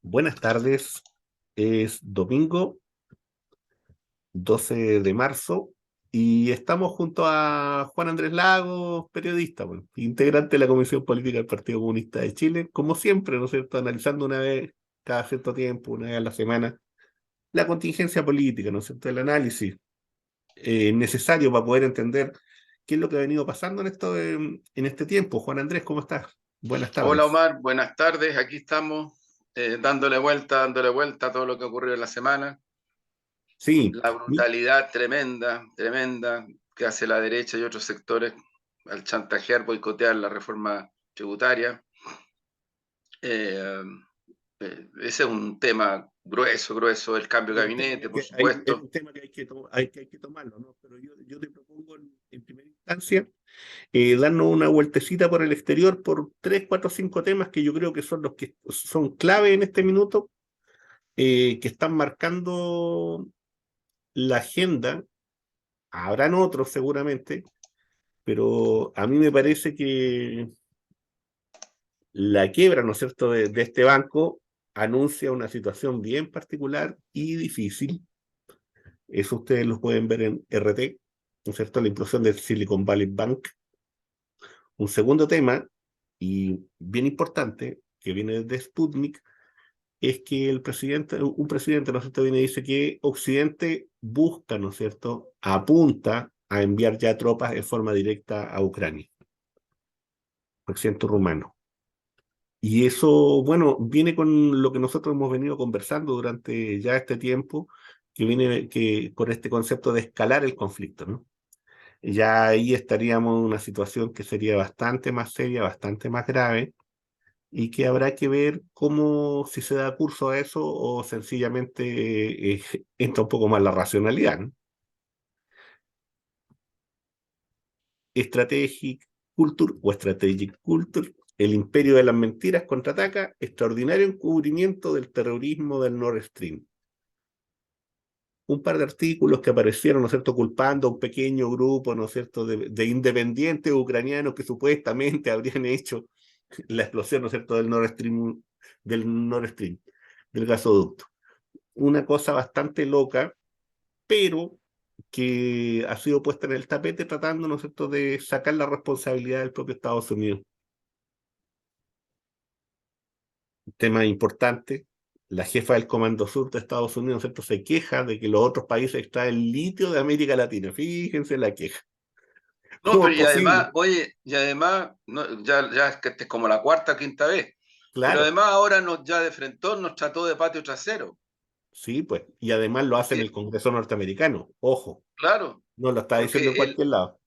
Buenas tardes, es domingo 12 de marzo y estamos junto a Juan Andrés Lagos, periodista, bueno, integrante de la Comisión Política del Partido Comunista de Chile, como siempre, ¿no es cierto?, analizando una vez cada cierto tiempo, una vez a la semana, la contingencia política, ¿no es cierto?, el análisis necesario para poder entender qué es lo que ha venido pasando en este tiempo. Juan Andrés, ¿cómo estás? Buenas Hola tardes. Omar, buenas tardes. Aquí estamos dándole vuelta a todo lo que ocurrió en la semana. Sí, La brutalidad tremenda, tremenda que hace la derecha y otros sectores al chantajear, boicotear la reforma tributaria. Eh, Ese es un tema grueso, grueso, el cambio de es un tema gabinete, por es supuesto. un tema que hay que tomarlo, ¿no? Pero yo te propongo en primera instancia darnos una vueltecita por el exterior por tres, cuatro, cinco temas que yo creo que son los que son clave en este minuto, que están marcando la agenda. Habrán otros seguramente, pero a mí me parece que la quiebra, ¿no es cierto?, de este banco anuncia una situación bien particular y difícil. Eso ustedes lo pueden ver en RT, ¿no es cierto?, la implosión del Silicon Valley Bank. Un segundo tema, y bien importante, que viene de Sputnik, es que un presidente, ¿no es cierto?, viene y dice que Occidente busca, ¿no es cierto?, apunta a enviar ya tropas en forma directa a Ucrania, presidente rumano. Y eso, bueno, viene con lo que nosotros hemos venido conversando durante ya este tiempo, que viene con este concepto de escalar el conflicto, ¿no? Ya ahí estaríamos en una situación que sería bastante más seria, bastante más grave, y que habrá que ver cómo, si se da curso a eso o sencillamente entra un poco más la racionalidad, ¿no? Strategic Culture o Strategic Culture, el imperio de las mentiras contraataca, extraordinario encubrimiento del terrorismo del Nord Stream. Un par de artículos que aparecieron, ¿no es cierto?, culpando a un pequeño grupo, ¿no es cierto?, de independientes ucranianos que supuestamente habrían hecho la explosión, ¿no es cierto?, del Nord Stream, del gasoducto. Una cosa bastante loca, pero que ha sido puesta en el tapete tratando, ¿no es cierto?, de sacar la responsabilidad del propio Estados Unidos. Tema importante, la jefa del Comando Sur de Estados Unidos, ¿no es cierto?, se queja de que los otros países extraen litio de América Latina. Fíjense la queja. No, ¿Cómo pero es y además, posible? oye, y además, no, ya es que esta es como la cuarta o quinta vez, pero Claro, además ahora ya de frentón nos trató de patio trasero, sí, pues. Y además lo hace en el porque, Congreso norteamericano. Ojo, claro, no lo está diciendo en porque cualquier lado.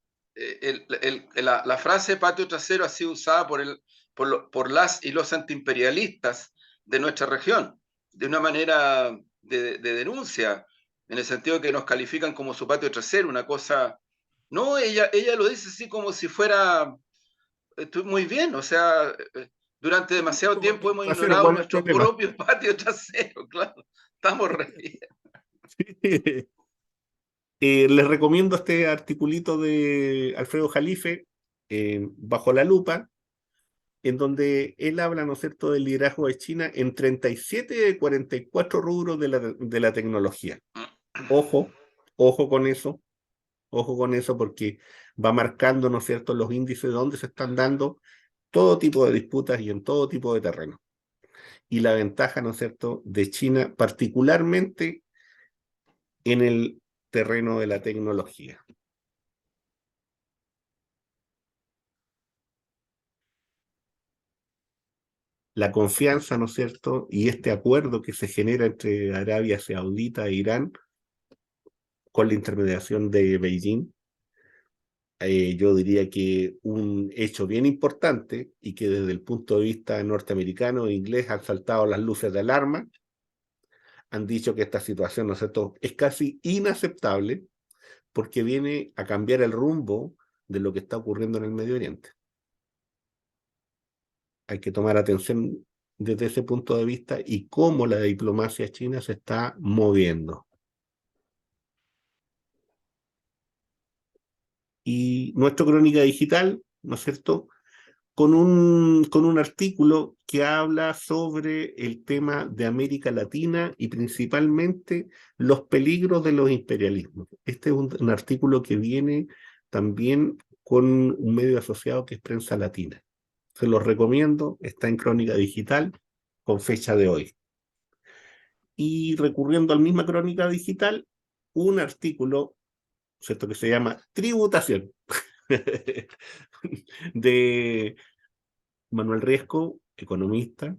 la frase patio trasero ha sido usada por las y los antiimperialistas de nuestra región, de una manera de denuncia, en el sentido de que nos califican como su patio trasero, una cosa... No, ella lo dice así como si fuera muy bien, o sea, durante demasiado Nuestro tiempo patio hemos trasero, ignorado ¿cuál es el nuestros problema? propios patios traseros, claro, estamos re bien. Les recomiendo este articulito de Alfredo Jalife, Bajo la lupa, en donde él habla, ¿no es cierto?, del liderazgo de China en 37 de 44 rubros de la tecnología. Ojo, ojo ojo con eso, porque va marcando, ¿no es cierto?, los índices de dónde se están dando todo tipo de disputas y en todo tipo de terreno. Y la ventaja, ¿no es cierto?, de China, particularmente en el terreno de la tecnología. La confianza, ¿no es cierto?, y este acuerdo que se genera entre Arabia Saudita e Irán con la intermediación de Beijing, yo diría que un hecho bien importante y que desde el punto de vista norteamericano e inglés han saltado las luces de alarma, han dicho que esta situación, ¿no es cierto?, es casi inaceptable porque viene a cambiar el rumbo de lo que está ocurriendo en el Medio Oriente. Hay que tomar atención desde ese punto de vista y cómo la diplomacia china se está moviendo. Y nuestra crónica digital, ¿no es cierto?, con un artículo que habla sobre el tema de América Latina y principalmente los peligros de los imperialismos. Este es un artículo que viene también con un medio asociado que es Prensa Latina. Se los recomiendo, está en Crónica Digital con fecha de hoy. Y recurriendo a la misma Crónica Digital, un artículo, ¿cierto?, que se llama Tributación, de Manuel Riesco, economista,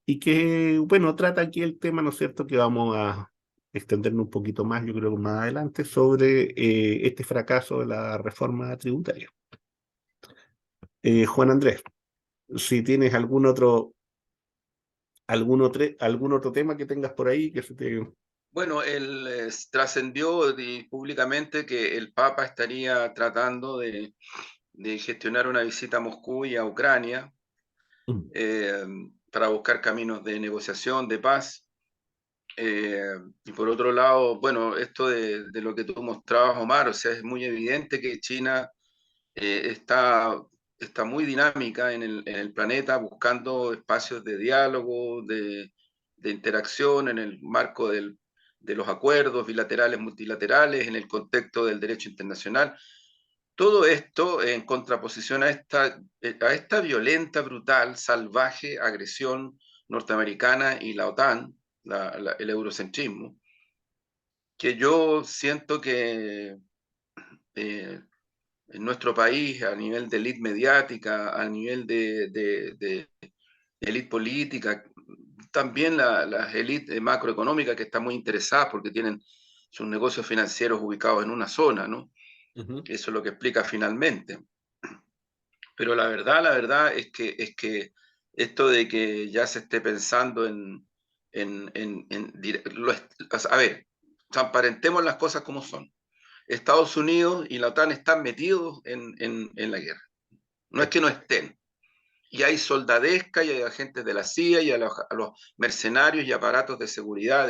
y que, bueno, trata aquí el tema, ¿no es cierto?, que vamos a extendernos un poquito más, yo creo que más adelante, sobre este fracaso de la reforma tributaria. Juan Andrés, si tienes algún otro tema que tengas por ahí que se te... Bueno, trascendió públicamente que el Papa estaría tratando de gestionar una visita a Moscú y a Ucrania eh, para buscar caminos de negociación, de paz. Y por otro lado, bueno, esto de lo que tú mostrabas, Omar, o sea, es muy evidente que China está muy dinámica en el planeta, buscando espacios de diálogo, de interacción en el marco de los acuerdos bilaterales, multilaterales, en el contexto del derecho internacional. Todo esto en contraposición a esta violenta, brutal, salvaje agresión norteamericana y la OTAN, el eurocentrismo, que yo siento que eh, en nuestro país, a nivel de élite mediática, a nivel de élite política, también las élites macroeconómicas que están muy interesadas porque tienen sus negocios financieros ubicados en una zona, ¿no? Ujú. Eso es lo que explica finalmente. Pero la verdad es que esto de que ya se esté pensando a ver, transparentemos las cosas como son. Estados Unidos y la OTAN están metidos en la guerra. No es que no estén. Y hay soldadesca y hay agentes de la CIA y a los mercenarios y aparatos de seguridad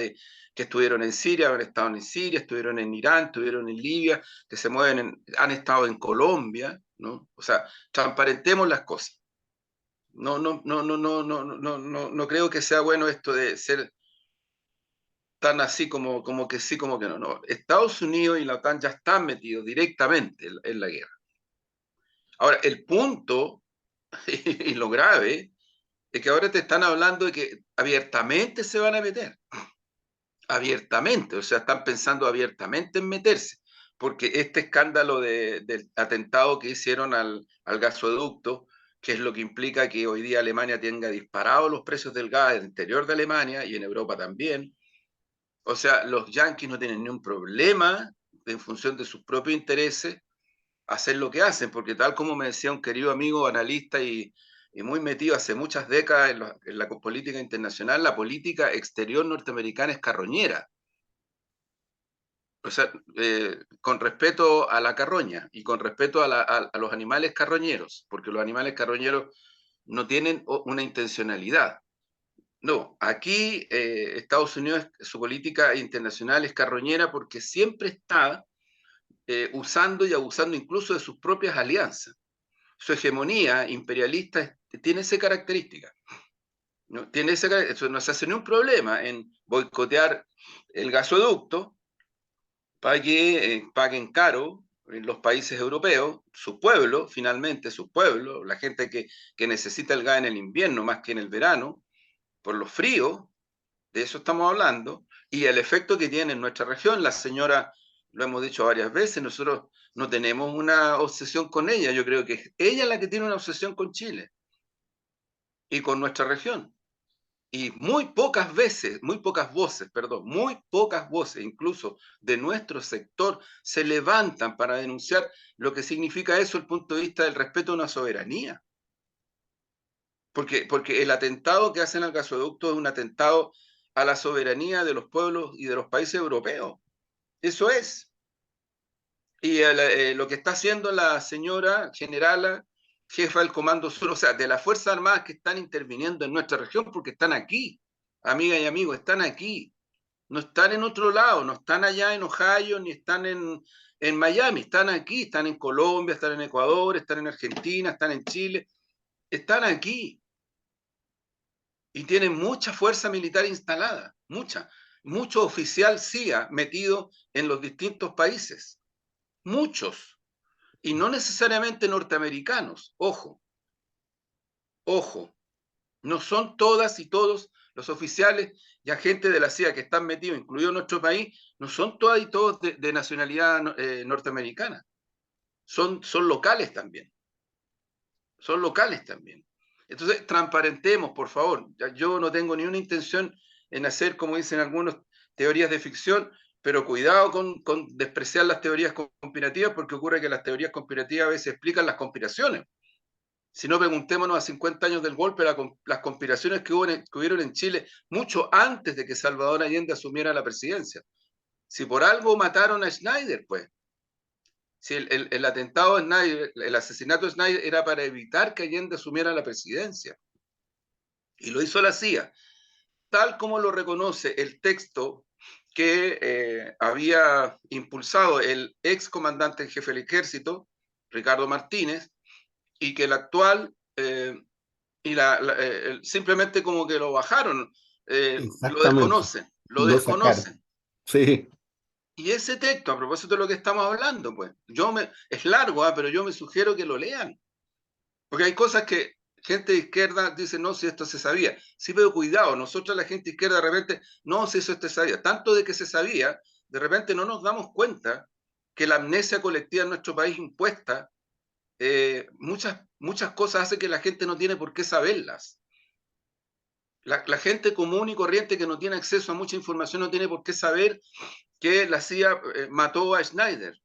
que estuvieron en Siria, han estado en Siria, estuvieron en Irán, estuvieron en Libia, que se mueven, han estado en Colombia, ¿no? O sea, transparentemos las cosas. No creo que sea bueno esto de ser tan así como que sí, como que no. No. Estados Unidos y la OTAN ya están metidos directamente en la guerra. Ahora, el punto y lo grave es que ahora te están hablando de que abiertamente se van a meter, abiertamente, o sea, están pensando abiertamente en meterse, porque este escándalo del atentado que hicieron al gasoducto, que es lo que implica que hoy día Alemania tenga disparados los precios del gas en el interior de Alemania y en Europa también. O sea, los yanquis no tienen ni un problema en función de sus propios intereses hacer lo que hacen, porque tal como me decía un querido amigo analista y muy metido hace muchas décadas en la política internacional, la política exterior norteamericana es carroñera. O sea, con respeto a la carroña y con respeto a los animales carroñeros, porque los animales carroñeros no tienen una intencionalidad. No, aquí Estados Unidos, su política internacional es carroñera porque siempre está usando y abusando incluso de sus propias alianzas. Su hegemonía imperialista tiene esa característica. ¿No? Eso no se hace ningún problema en boicotear el gasoducto para que paguen caro en los países europeos, su pueblo, finalmente su pueblo, la gente que necesita el gas en el invierno más que en el verano, por los fríos, de eso estamos hablando, y el efecto que tiene en nuestra región. La señora, lo hemos dicho varias veces, nosotros no tenemos una obsesión con ella, yo creo que es ella la que tiene una obsesión con Chile y con nuestra región. Y muy pocas veces, muy pocas voces, perdón, muy pocas voces, incluso de nuestro sector, se levantan para denunciar lo que significa eso desde el punto de vista del respeto a una soberanía. Porque el atentado que hacen al gasoducto es un atentado a la soberanía de los pueblos y de los países europeos. Eso es. Y lo que está haciendo la señora generala, jefa del Comando Sur, o sea, de las Fuerzas Armadas que están interviniendo en nuestra región, porque están aquí, amigas y amigos, están aquí. No están en otro lado, no están allá en Ohio, ni están en Miami, están aquí, están en Colombia, están en Ecuador, están en Argentina, están en Chile. están aquí y tienen mucha fuerza militar instalada, mucho oficial CIA metido en los distintos países, muchos, y no necesariamente norteamericanos, ojo, ojo, no son todas y todos los oficiales y agentes de la CIA que están metidos, incluido nuestro país, no son todas y todos de nacionalidad norteamericana, son locales también, son locales también. Entonces, transparentemos, por favor. Yo no tengo ni una intención en hacer, como dicen algunos, teorías de ficción, pero cuidado con despreciar las teorías conspirativas, porque ocurre que las teorías conspirativas a veces explican las conspiraciones. Si no, preguntémonos a 50 años del golpe, las conspiraciones que hubieron en Chile mucho antes de que Salvador Allende asumiera la presidencia. Si por algo mataron a Schneider, pues. Si el atentado de Schneider, el asesinato de Schneider era para evitar que Allende asumiera la presidencia. Y lo hizo la CIA, tal como lo reconoce el texto que había impulsado el ex comandante en jefe del ejército, Ricardo Martínez, y que el actual, simplemente como que lo bajaron, lo Exactamente, desconocen, lo lo sacaron. desconocen. Sí, Y ese texto, a propósito de lo que estamos hablando, pues, es largo, pero yo me sugiero que lo lean, porque hay cosas que gente de izquierda dice, no, si esto se sabía. Sí, pero cuidado, nosotros la gente de izquierda de repente, no, si eso se sabía. Tanto de que se sabía, de repente no nos damos cuenta que la amnesia colectiva en nuestro país impuesta, muchas cosas hace que la gente no tiene por qué saberlas. La gente común y corriente que no tiene acceso a mucha información no tiene por qué saber que la CIA mató a Schneider.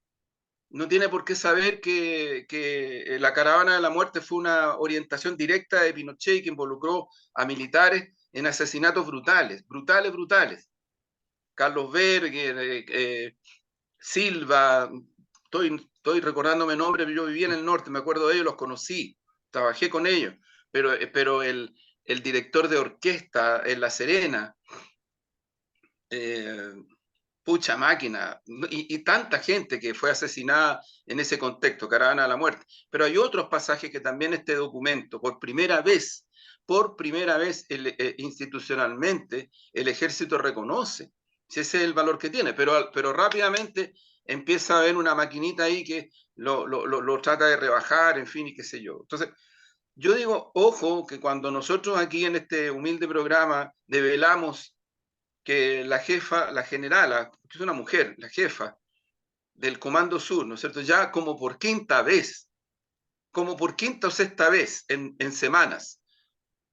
No tiene por qué saber que la caravana de la muerte fue una orientación directa de Pinochet que involucró a militares en asesinatos brutales, brutales, brutales. Carlos Berger, Silva, estoy recordándome nombres, yo vivía en el norte, me acuerdo de ellos, los conocí, trabajé con ellos, pero el director de orquesta en La Serena, eh, pucha máquina, y tanta gente que fue asesinada en ese contexto, caravana a la muerte. Pero hay otros pasajes que también este documento, por primera vez institucionalmente, el ejército reconoce, si ese es el valor que tiene, pero rápidamente empieza a haber una maquinita ahí que lo trata de rebajar, en fin, y qué sé yo. Entonces, yo digo, ojo, que cuando nosotros aquí en este humilde programa develamos que la jefa, la generala, que es una mujer, la jefa del Comando Sur, ¿no es cierto? Ya como por quinta o sexta vez en semanas,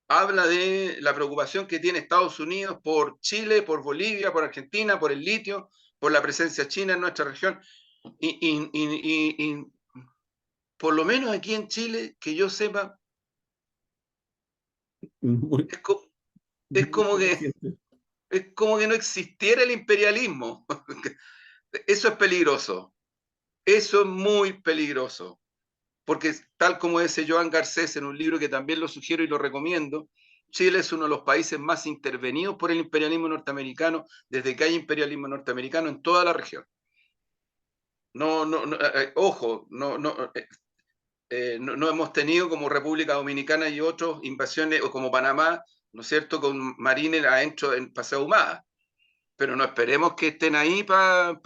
habla de la preocupación que tiene Estados Unidos por Chile, por Bolivia, por Argentina, por el litio, por la presencia china en nuestra región. Y por lo menos aquí en Chile, que yo sepa, muy, es, co es, muy como, poca que, gente. es como que no existiera el imperialismo. Eso es peligroso. Eso es muy peligroso. Porque tal como dice Joan Garcés en un libro que también lo sugiero y lo recomiendo, Chile es uno de los países más intervenidos por el imperialismo norteamericano desde que hay imperialismo norteamericano en toda la región. Ojo, no hemos tenido como República Dominicana y otros invasiones, o como Panamá, ¿no es cierto?, con marines adentro en Paseo Humada. Pero no esperemos que estén ahí para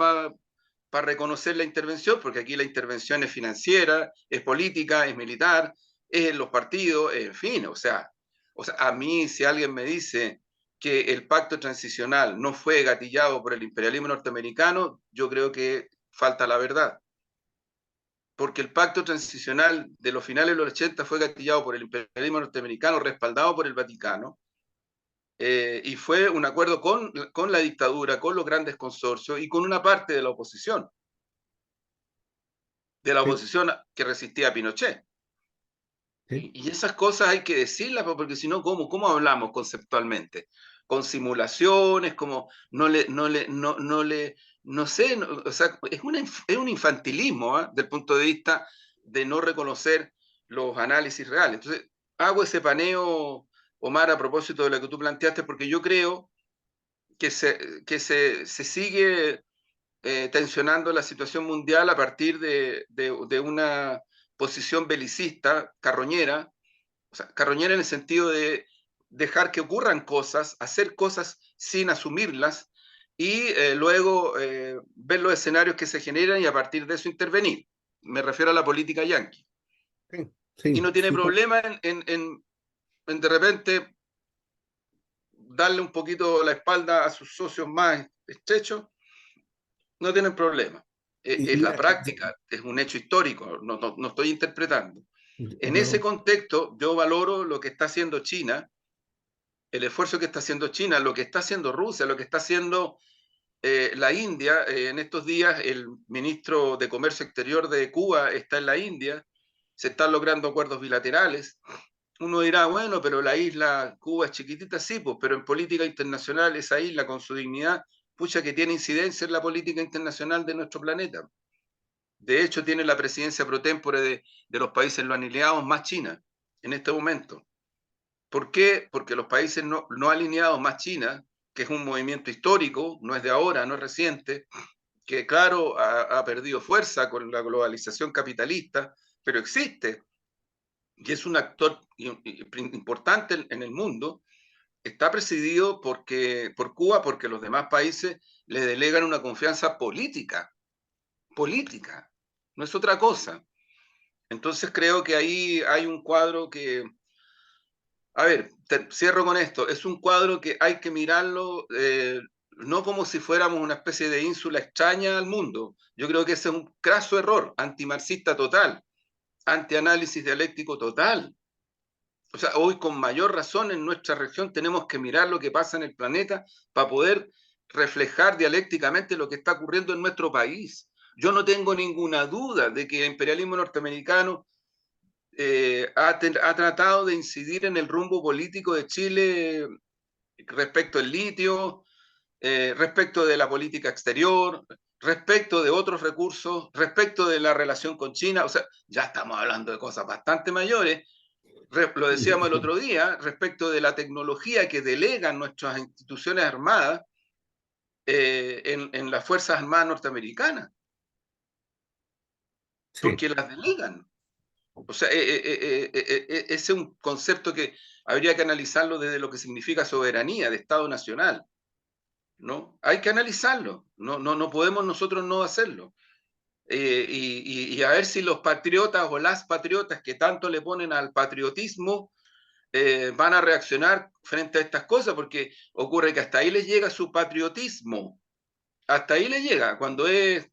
reconocer la intervención, porque aquí la intervención es financiera, es política, es militar, es en los partidos, en fin, o sea, a mí si alguien me dice que el pacto transicional no fue gatillado por el imperialismo norteamericano, yo creo que falta la verdad, porque el pacto transicional de los finales de los 80 fue gatillado por el imperialismo norteamericano, respaldado por el Vaticano, y fue un acuerdo con la dictadura, con los grandes consorcios y con una parte de la Sí, oposición que resistía a Pinochet. sí. Y esas cosas hay que decirlas, porque si no, ¿cómo hablamos conceptualmente? Con simulaciones, como no sé, o sea, es un infantilismo, ¿eh? Del punto de vista de no reconocer los análisis reales. Entonces, hago ese paneo, Omar, a propósito de lo que tú planteaste, porque yo creo que se sigue tensionando la situación mundial a partir de una posición belicista, carroñera, O sea, carroñera en el sentido de dejar que ocurran cosas, hacer cosas sin asumirlas y luego ver los escenarios que se generan y a partir de eso intervenir. Me refiero a la política yanqui. Sí, Y sí, no tiene sí, problema en de repente darle un poquito la espalda a sus socios más estrechos, no tienen problema. Es la mira, práctica, es un hecho histórico, no estoy interpretando. En ese yo, contexto, yo valoro lo que está haciendo China, el esfuerzo que está haciendo China, lo que está haciendo Rusia, lo que está haciendo la India. En estos días, el ministro de Comercio Exterior de Cuba está en la India, se están logrando acuerdos bilaterales. Uno dirá, bueno, pero la isla Cuba es chiquitita, sí, pues, pero en política internacional esa isla con su dignidad, pucha que tiene incidencia en la política internacional de nuestro planeta. De hecho, tiene la presidencia pro tempore de los países no alineados más China en este momento. ¿Por qué? Porque los países no alineados más China, que es un movimiento histórico, no es de ahora, no es reciente, que claro, ha perdido fuerza con la globalización capitalista, pero existe y es un actor importante en el mundo, está presidido por Cuba porque los demás países le delegan una confianza política, política, no es otra cosa. Entonces creo que ahí hay un cuadro que, a ver, cierro con esto, es un cuadro que hay que mirarlo no como si fuéramos una especie de ínsula extraña al mundo. Yo creo que ese es un craso error, antimarxista total, antianálisis dialéctico total. O sea, hoy con mayor razón en nuestra región tenemos que mirar lo que pasa en el planeta para poder reflejar dialécticamente lo que está ocurriendo en nuestro país. Yo no tengo ninguna duda de que el imperialismo norteamericano ha tratado de incidir en el rumbo político de Chile respecto al litio, respecto de la política exterior, respecto de otros recursos, respecto de la relación con China. O sea, ya estamos hablando de cosas bastante mayores. Lo decíamos el otro día, respecto de la tecnología que delegan nuestras instituciones armadas en las Fuerzas Armadas norteamericanas, sí, porque las delegan. O sea, ese es un concepto que habría que analizarlo desde lo que significa soberanía de Estado nacional, ¿no? Hay que analizarlo, no podemos nosotros no hacerlo. Y a ver si los patriotas o las patriotas que tanto le ponen al patriotismo van a reaccionar frente a estas cosas, porque ocurre que hasta ahí les llega su patriotismo, hasta ahí les llega, cuando es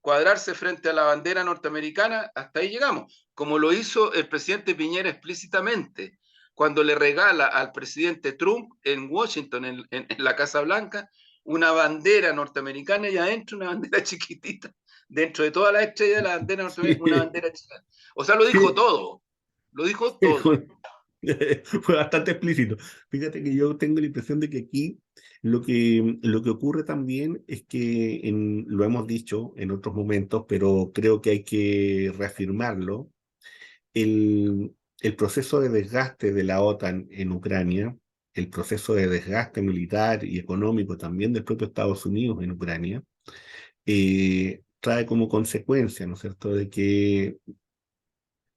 cuadrarse frente a la bandera norteamericana, hasta ahí llegamos, como lo hizo el presidente Piñera explícitamente, cuando le regala al presidente Trump en Washington, en la Casa Blanca, una bandera norteamericana y adentro una bandera chiquitita, dentro de toda la estrella de la bandera norteamericana, una sí, bandera chica. O sea, lo dijo sí, todo, lo dijo todo. fue bastante explícito. Fíjate que yo tengo la impresión de que aquí lo que ocurre también es que lo hemos dicho en otros momentos, pero creo que hay que reafirmarlo, el proceso de desgaste de la OTAN en Ucrania, el proceso de desgaste militar y económico también del propio Estados Unidos en Ucrania, trae como consecuencia, ¿no es cierto?, de que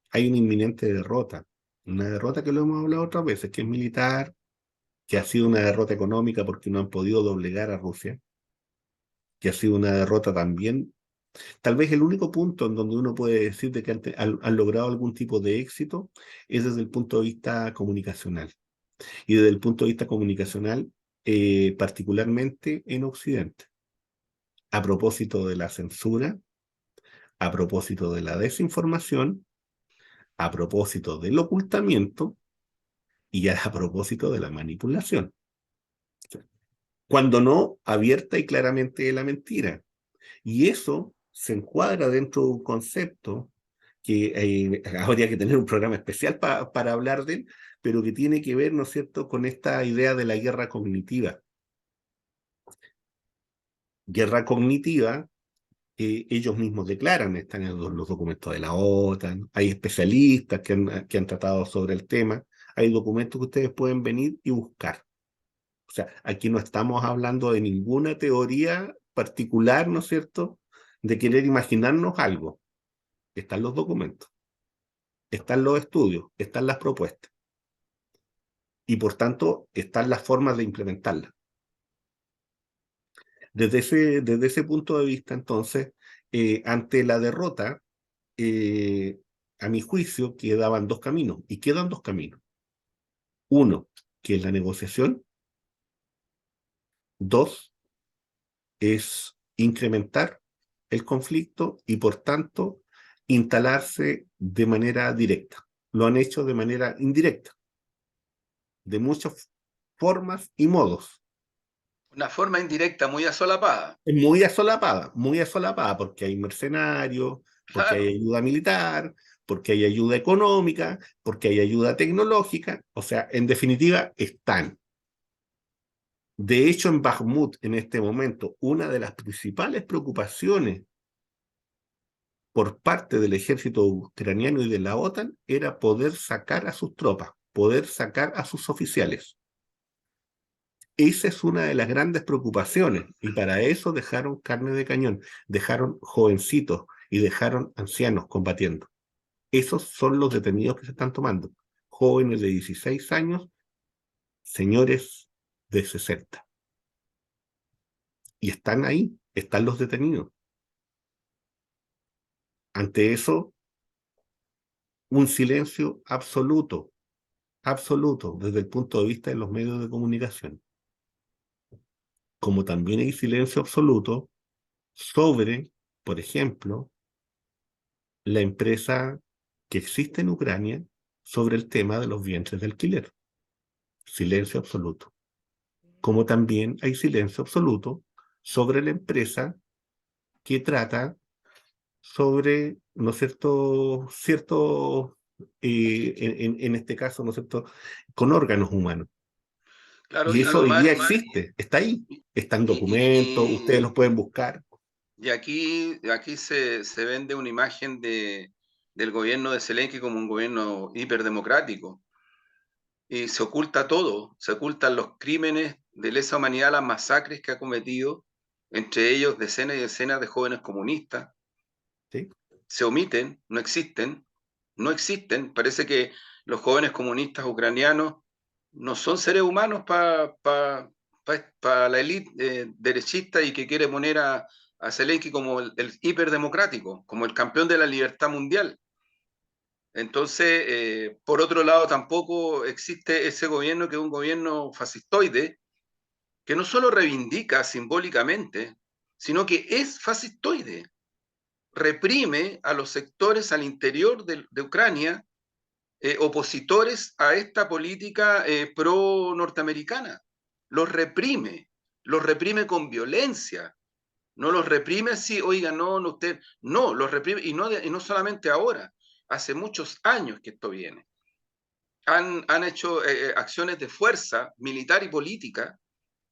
hay una inminente derrota. Una derrota que lo hemos hablado otras veces, que es militar, que ha sido una derrota económica porque no han podido doblegar a Rusia, que ha sido una derrota también. Tal vez el único punto en donde uno puede decir de que han logrado algún tipo de éxito es desde el punto de vista comunicacional. Y desde el punto de vista comunicacional, particularmente en Occidente. A propósito de la censura, a propósito de la desinformación, a propósito del ocultamiento y a propósito de la manipulación. Cuando no, abierta y claramente la mentira. Y eso se encuadra dentro de un concepto que habría que tener un programa especial para hablar de él, pero que tiene que ver, ¿no es cierto?, con esta idea de la guerra cognitiva. Guerra cognitiva, ellos mismos declaran, están en los documentos de la OTAN, hay especialistas que han tratado sobre el tema, hay documentos que ustedes pueden venir y buscar. O sea, aquí no estamos hablando de ninguna teoría particular, ¿no es cierto?, de querer imaginarnos algo. Están los documentos, están los estudios, están las propuestas. y por tanto están las formas de implementarla. Desde ese punto de vista, entonces, ante la derrota, eh, a mi juicio, quedaban dos caminos, y quedan dos caminos. Uno, que es la negociación. Dos, es incrementar el conflicto y, por tanto, instalarse de manera directa. Lo han hecho de manera indirecta, de muchas formas y modos. Una forma indirecta, muy asolapada. Es muy asolapada, porque hay mercenarios, porque hay Claro. ayuda militar, porque hay ayuda económica, porque hay ayuda tecnológica. O sea, en definitiva, están. De hecho, en Bakhmut, en este momento, una de las principales preocupaciones por parte del ejército ucraniano y de la OTAN era poder sacar a sus tropas, poder sacar a sus oficiales. Esa es una de las grandes preocupaciones, y para eso dejaron carne de cañón, dejaron jovencitos y dejaron ancianos combatiendo. Esos son los detenidos que se están tomando. Jóvenes de 16 años, señores de 60. Y están ahí, están los detenidos. Ante eso, un silencio absoluto, absoluto, desde el punto de vista de los medios de comunicación. Como también hay silencio absoluto sobre, por ejemplo, la empresa que existe en Ucrania sobre el tema de los vientres de alquiler. Silencio absoluto. Como también hay silencio absoluto sobre la empresa que trata sobre, ¿no es cierto, en este caso, ¿no es cierto?, con órganos humanos. Claro, Y eso hoy día existe, está ahí, está en documentos, ustedes los pueden buscar. y aquí se vende una imagen del gobierno de Zelensky como un gobierno hiperdemocrático. Y se oculta todo, se ocultan los crímenes de lesa humanidad, las masacres que ha cometido, entre ellos decenas y decenas de jóvenes comunistas. ¿Sí? Se omiten, no existen, no existen. Parece que los jóvenes comunistas ucranianos no son seres humanos para la élite derechista y que quiere poner a Zelensky como el hiperdemocrático, como el campeón de la libertad mundial. Entonces, por otro lado, tampoco existe ese gobierno que es un gobierno fascistoide, que no solo reivindica simbólicamente, sino que es fascistoide. Reprime a los sectores al interior de Ucrania opositores a esta política pro-norteamericana. Los reprime con violencia. No los reprime así, oiga, no, no, usted, no, los reprime, y no solamente ahora, hace muchos años que esto viene. Han hecho acciones de fuerza militar y política,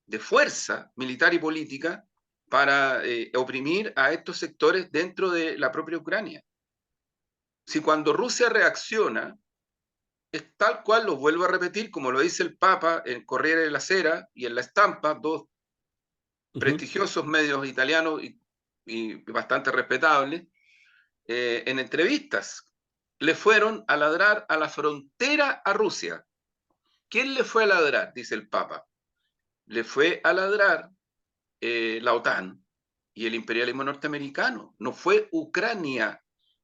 de fuerza militar y política, para oprimir a estos sectores dentro de la propia Ucrania. Si cuando Rusia reacciona, es tal cual, lo vuelvo a repetir, como lo dice el Papa en Corriere della Sera y en La Estampa, dos prestigiosos medios italianos y bastante respetables, en entrevistas, le fueron a ladrar a la frontera a Rusia. ¿Quién le fue a ladrar? Dice el Papa. Le fue a ladrar la OTAN y el imperialismo norteamericano. No fue Ucrania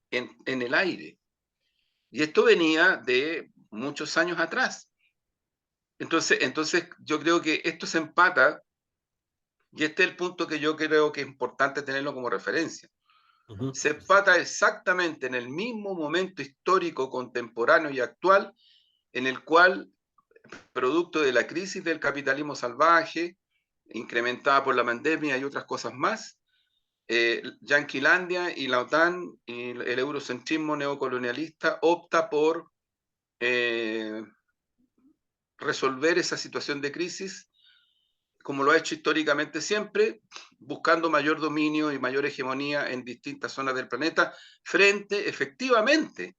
en el aire. Y esto venía de muchos años atrás. Entonces, yo creo que esto se empata, y este es el punto que yo creo que es importante tenerlo como referencia. Se empata exactamente en el mismo momento histórico, contemporáneo y actual, en el cual, producto de la crisis del capitalismo salvaje, incrementada por la pandemia y otras cosas más, Yanquilandia y la OTAN y el eurocentrismo neocolonialista opta por eh, resolver esa situación de crisis, como lo ha hecho históricamente siempre, buscando mayor dominio y mayor hegemonía en distintas zonas del planeta, frente efectivamente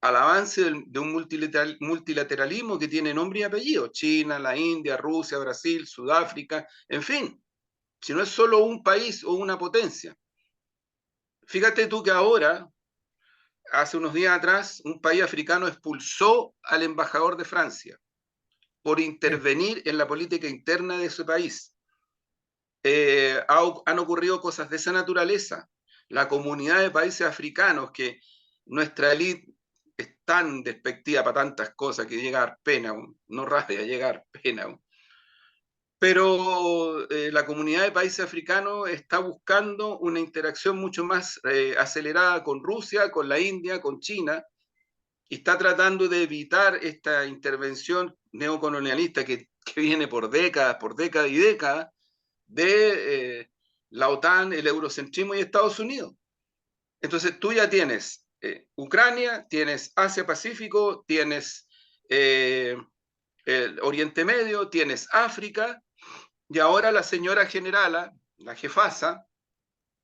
al avance de un multilateralismo que tiene nombre y apellido: China, la India, Rusia, Brasil, Sudáfrica, en fin, si no es solo un país o una potencia. Fíjate tú que ahora, hace unos días atrás, un país africano expulsó al embajador de Francia. por intervenir en la política interna de su país. Han ocurrido cosas de esa naturaleza. La comunidad de países africanos, que nuestra élite es tan despectiva para tantas cosas que llega a dar pena, no rabia, llega a dar pena. Pero la comunidad de países africanos está buscando una interacción mucho más acelerada con Rusia, con la India, con China, y está tratando de evitar esta intervención neocolonialista que viene por décadas y décadas, de la OTAN, el eurocentrismo y Estados Unidos. Entonces tú ya tienes Ucrania, tienes Asia-Pacífico, tienes el Oriente Medio, tienes África, y ahora la señora generala, la jefasa,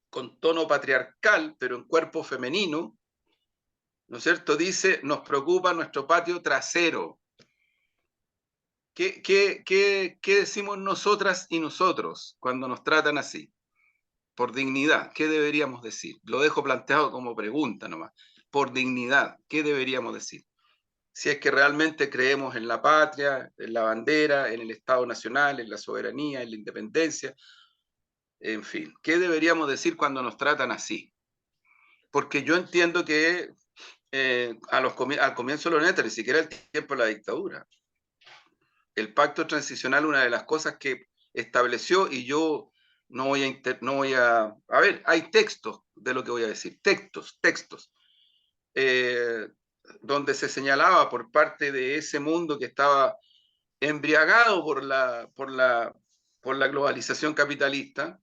con tono patriarcal, pero en cuerpo femenino, ¿no es cierto?, dice, nos preocupa nuestro patio trasero. ¿Qué decimos nosotras y nosotros cuando nos tratan así? Por dignidad, ¿qué deberíamos decir? Lo dejo planteado como pregunta nomás. Por dignidad, ¿qué deberíamos decir? Si es que realmente creemos en la patria, en la bandera, en el Estado Nacional, en la soberanía, en la independencia, en fin, ¿qué deberíamos decir cuando nos tratan así? Porque yo entiendo que al comienzo de los 90, ni siquiera el tiempo de la dictadura, el pacto transicional, una de las cosas que estableció, y yo no voy a ver, hay textos de lo que voy a decir, textos, eh, donde se señalaba por parte de ese mundo que estaba embriagado por la globalización capitalista,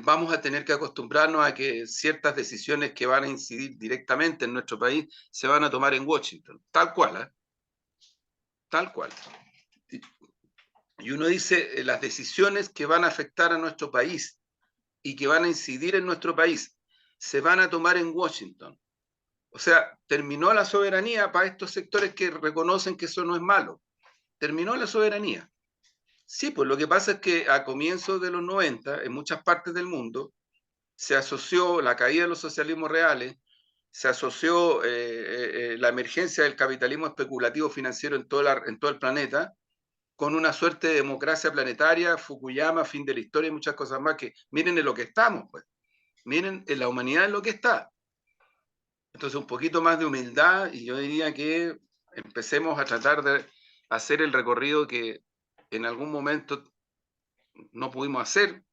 vamos a tener que acostumbrarnos a que ciertas decisiones que van a incidir directamente en nuestro país se van a tomar en Washington, tal cual, ¿eh? Tal cual. Y uno dice, las decisiones que van a afectar a nuestro país y que van a incidir en nuestro país se van a tomar en Washington. O sea, terminó la soberanía para estos sectores que reconocen que eso no es malo. Terminó la soberanía. Sí, pues lo que pasa es que a comienzos de los 90, en muchas partes del mundo, se asoció la caída de los socialismos reales, se asoció la emergencia del capitalismo especulativo financiero en todo el planeta, con una suerte de democracia planetaria, Fukuyama, fin de la historia y muchas cosas más que miren en lo que estamos, pues. Miren en la humanidad en lo que está. Entonces un poquito más de humildad y yo diría que empecemos a tratar de hacer el recorrido que en algún momento no pudimos hacer,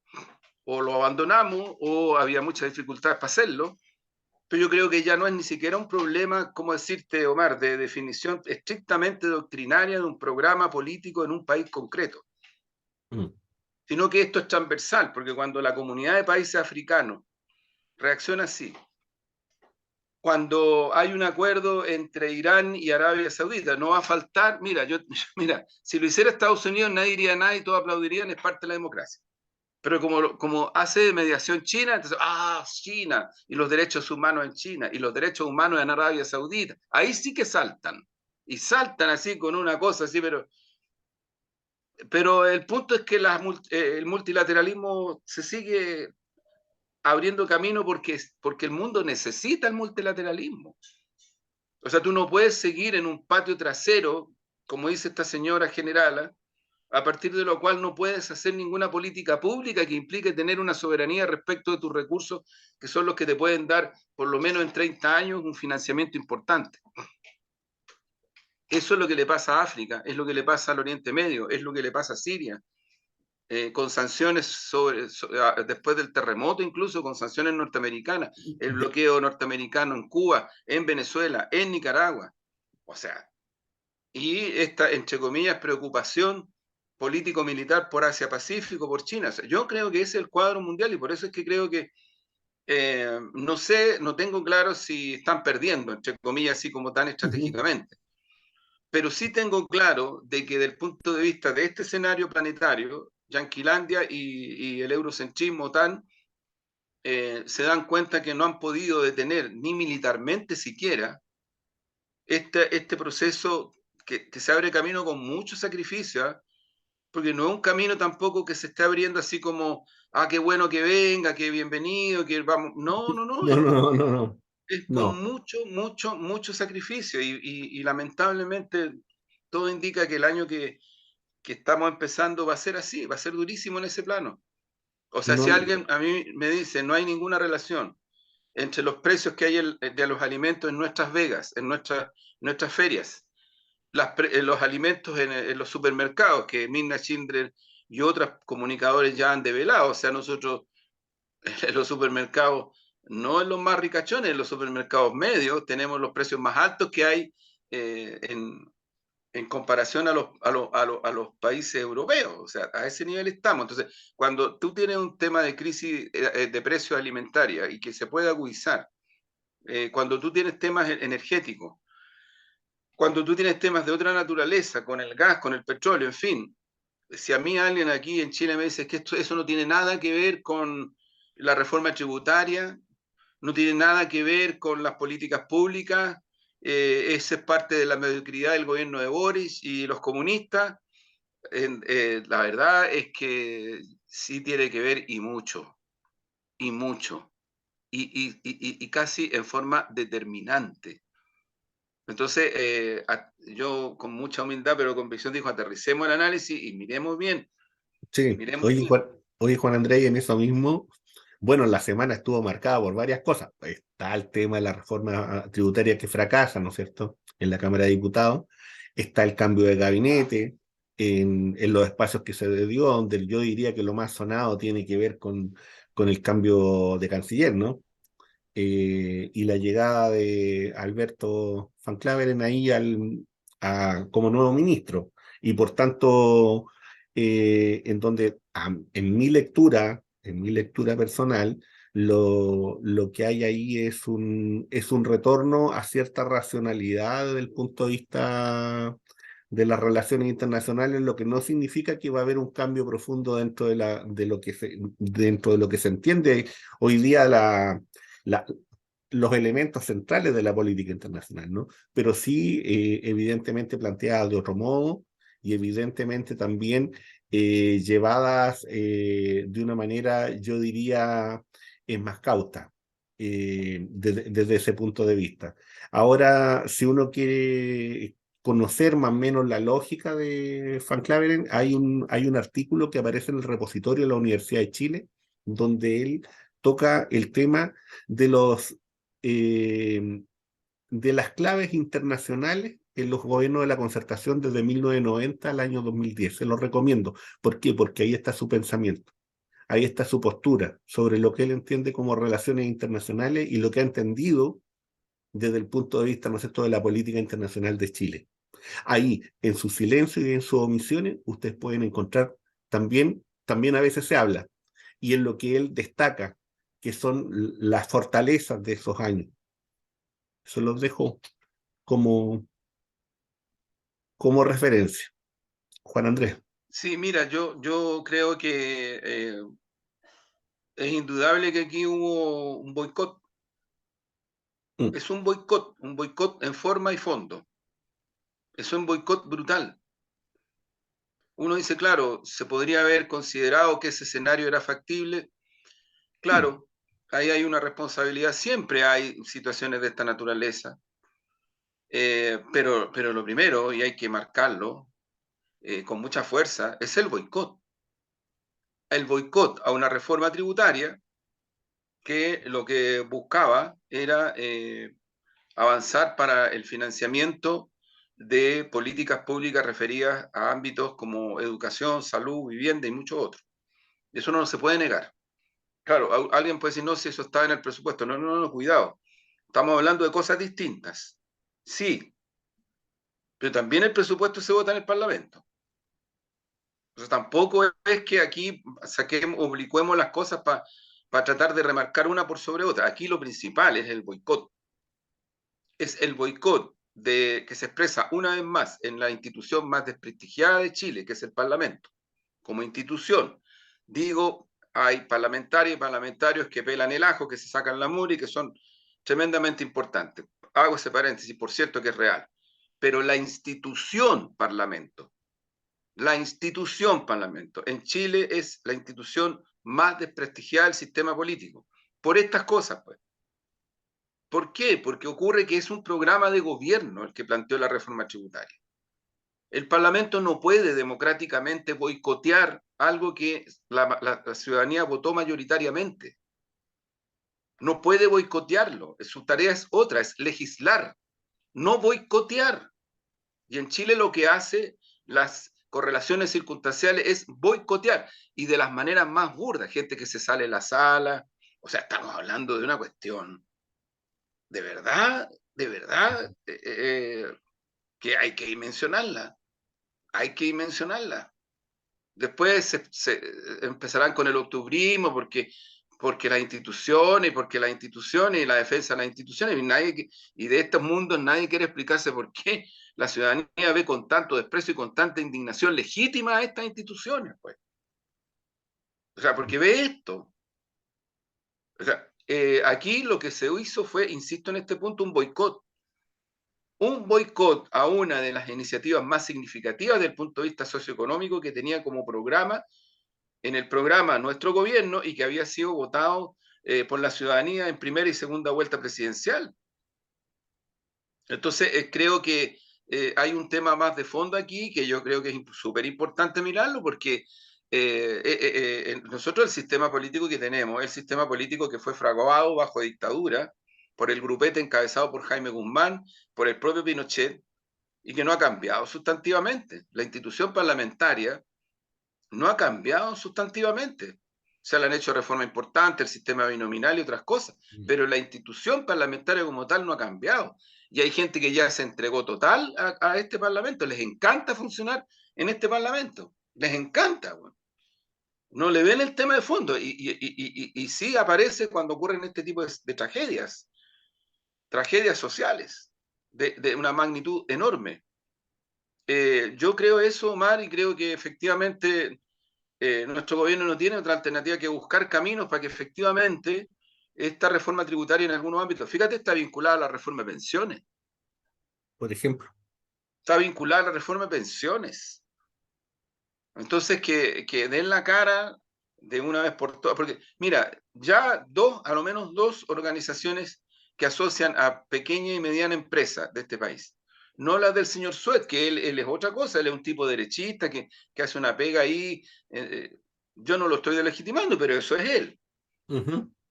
o lo abandonamos, o había muchas dificultades para hacerlo, pero yo creo que ya no es ni siquiera un problema, como decirte, Omar, de definición estrictamente doctrinaria de un programa político en un país concreto, sino que esto es transversal, porque cuando la comunidad de países africanos reacciona así, cuando hay un acuerdo entre Irán y Arabia Saudita, no va a faltar, mira, si lo hiciera Estados Unidos nadie diría nada y todos aplaudirían, es parte de la democracia. Pero como hace mediación China, entonces, China, y los derechos humanos en China, y los derechos humanos en Arabia Saudita, ahí sí que saltan, y saltan así con una cosa así, pero el punto es que el multilateralismo se sigue abriendo camino porque el mundo necesita el multilateralismo. O sea, tú no puedes seguir en un patio trasero, como dice esta señora generala, a partir de lo cual no puedes hacer ninguna política pública que implique tener una soberanía respecto de tus recursos, que son los que te pueden dar, por lo menos en 30 años, un financiamiento importante. Eso es lo que le pasa a África, es lo que le pasa al Oriente Medio, es lo que le pasa a Siria, con sanciones después del terremoto, incluso con sanciones norteamericanas, el bloqueo norteamericano en Cuba, en Venezuela, en Nicaragua. O sea, y esta, entre comillas, preocupación político-militar por Asia-Pacífico, por China. O sea, yo creo que ese es el cuadro mundial y por eso es que creo que no sé, no tengo claro si están perdiendo, entre comillas, así como tan estratégicamente. Pero sí tengo claro de que desde el punto de vista de este escenario planetario, Yanquilandia y el eurocentrismo OTAN se dan cuenta que no han podido detener ni militarmente siquiera este proceso que se abre camino con mucho sacrificio, ¿eh? Porque no es un camino tampoco que se esté abriendo así como, qué bueno que venga, qué bienvenido, que vamos. No, no, no, No. es con No. mucho sacrificio y lamentablemente todo indica que el año que estamos empezando va a ser así, va a ser durísimo en ese plano. O sea, si No, alguien a mí me dice no hay ninguna relación entre los precios que hay de los alimentos en nuestras vegas, en nuestras ferias, los alimentos en los supermercados, que Mirna Schindler y otros comunicadores ya han develado. O sea, nosotros en los supermercados, no en los más ricachones, en los supermercados medios, tenemos los precios más altos que hay eh, en, en comparación a los países europeos. O sea, a ese nivel estamos. Entonces, cuando tú tienes un tema de crisis de precios alimentaria y que se puede agudizar, cuando tú tienes temas energéticos, cuando tú tienes temas de otra naturaleza, con el gas, con el petróleo, en fin, si a mí alguien aquí en Chile me dice que eso no tiene nada que ver con la reforma tributaria, no tiene nada que ver con las políticas públicas, esa es parte de la mediocridad del gobierno de Boris y los comunistas, la verdad es que sí tiene que ver y mucho, y casi en forma determinante. Entonces, yo con mucha humildad, pero con convicción dijo, aterricemos el análisis y miremos bien, sí, miremos bien. Oye, Juan Andrés, en eso mismo, bueno, la semana estuvo marcada por varias cosas. Está el tema de la reforma tributaria que fracasa, ¿no es cierto?, en la Cámara de Diputados. Está el cambio de gabinete en los espacios que se dio, donde yo diría que lo más sonado tiene que ver con el cambio de canciller, ¿no? Y la llegada de Alberto Van Claveren ahí como nuevo ministro. Y por tanto, en donde en mi lectura personal, lo que hay ahí es un retorno a cierta racionalidad desde el punto de vista de las relaciones internacionales, lo que no significa que va a haber un cambio profundo dentro de lo que se entiende hoy día la, los elementos centrales de la política internacional, ¿no? Pero sí, evidentemente planteadas de otro modo y evidentemente también llevadas de una manera, yo diría, más cauta, desde ese punto de vista. Ahora, si uno quiere conocer más o menos la lógica de Van Claveren, hay un artículo que aparece en el repositorio de la Universidad de Chile, donde él toca el tema de eh, de las claves internacionales en los gobiernos de la concertación desde 1990 al año 2010. Se lo recomiendo. ¿Por qué? Porque ahí está su pensamiento, ahí está su postura sobre lo que él entiende como relaciones internacionales y lo que ha entendido desde el punto de vista, ¿no es cierto?, de la política internacional de Chile. Ahí, en su silencio y en sus omisiones, ustedes pueden encontrar también a veces se habla, y en lo que él destaca, que son las fortalezas de esos años. Se los dejo como, como referencia. Juan Andrés. Sí, mira, yo creo que es indudable que aquí hubo un boicot. Mm, Es un boicot en forma y fondo. Es un boicot brutal. Uno dice, claro, se podría haber considerado que ese escenario era factible. mm. Claro, ahí hay una responsabilidad. Siempre hay situaciones de esta naturaleza. Pero lo primero, y hay que marcarlo con mucha fuerza, es el boicot. El boicot a una reforma tributaria que lo que buscaba era avanzar para el financiamiento de políticas públicas referidas a ámbitos como educación, salud, vivienda y muchos otros. Eso no se puede negar. Claro, alguien puede decir, no, si eso está en el presupuesto. No, no, no, cuidado. Estamos hablando de cosas distintas. Sí, pero también el presupuesto se vota en el Parlamento. Entonces tampoco es que aquí saquemos, oblicuemos las cosas para tratar de remarcar una por sobre otra. Aquí lo principal es el boicot. Es el boicot que se expresa una vez más en la institución más desprestigiada de Chile, que es el Parlamento. Como institución, digo, hay parlamentarios y parlamentarios que pelan el ajo, que se sacan la mura y que son tremendamente importantes. Hago ese paréntesis, por cierto, que es real. Pero la institución Parlamento en Chile es la institución más desprestigiada del sistema político. Por estas cosas, pues. ¿Por qué? Porque ocurre que es un programa de gobierno el que planteó la reforma tributaria. El Parlamento no puede democráticamente boicotear algo que la ciudadanía votó mayoritariamente. No puede boicotearlo. Su tarea es otra, es legislar, no boicotear. Y en Chile lo que hace las correlaciones circunstanciales es boicotear. Y de las maneras más burdas, gente que se sale de la sala. O sea, estamos hablando de una cuestión de verdad, que hay que dimensionarla. Hay que dimensionarla. Después se empezarán con el octubrismo porque las instituciones y la defensa de las instituciones y de estos mundos nadie quiere explicarse por qué la ciudadanía ve con tanto desprecio y con tanta indignación legítima a estas instituciones, pues. O sea, porque ve esto. O sea, aquí lo que se hizo fue, insisto en este punto, un boicot a una de las iniciativas más significativas desde el punto de vista socioeconómico que tenía como programa en el programa nuestro gobierno y que había sido votado por la ciudadanía en primera y segunda vuelta presidencial. Entonces, creo que hay un tema más de fondo aquí que yo creo que es súper importante mirarlo porque nosotros el sistema político que tenemos, el sistema político que fue fraguado bajo dictadura por el grupete encabezado por Jaime Guzmán, por el propio Pinochet, y que no ha cambiado sustantivamente. La institución parlamentaria no ha cambiado sustantivamente. Se le han hecho reformas importantes, el sistema binominal y otras cosas, pero la institución parlamentaria como tal no ha cambiado. Y hay gente que ya se entregó total a este parlamento, les encanta funcionar en este parlamento, les encanta. Bueno. No le ven el tema de fondo y sí aparece cuando ocurren este tipo de tragedias sociales de una magnitud enorme. Yo creo eso, Omar, y creo que efectivamente nuestro gobierno no tiene otra alternativa que buscar caminos para que efectivamente esta reforma tributaria en algunos ámbitos, fíjate, está vinculada a la reforma de pensiones, por ejemplo. está vinculada a la reforma de pensiones. Entonces, que den la cara de una vez por todas, porque mira, ya a lo menos dos organizaciones que asocian a pequeña y mediana empresa de este país. No las del señor Suet, que él es otra cosa, él es un tipo derechista que hace una pega ahí. Yo no lo estoy delegitimando, pero eso es él.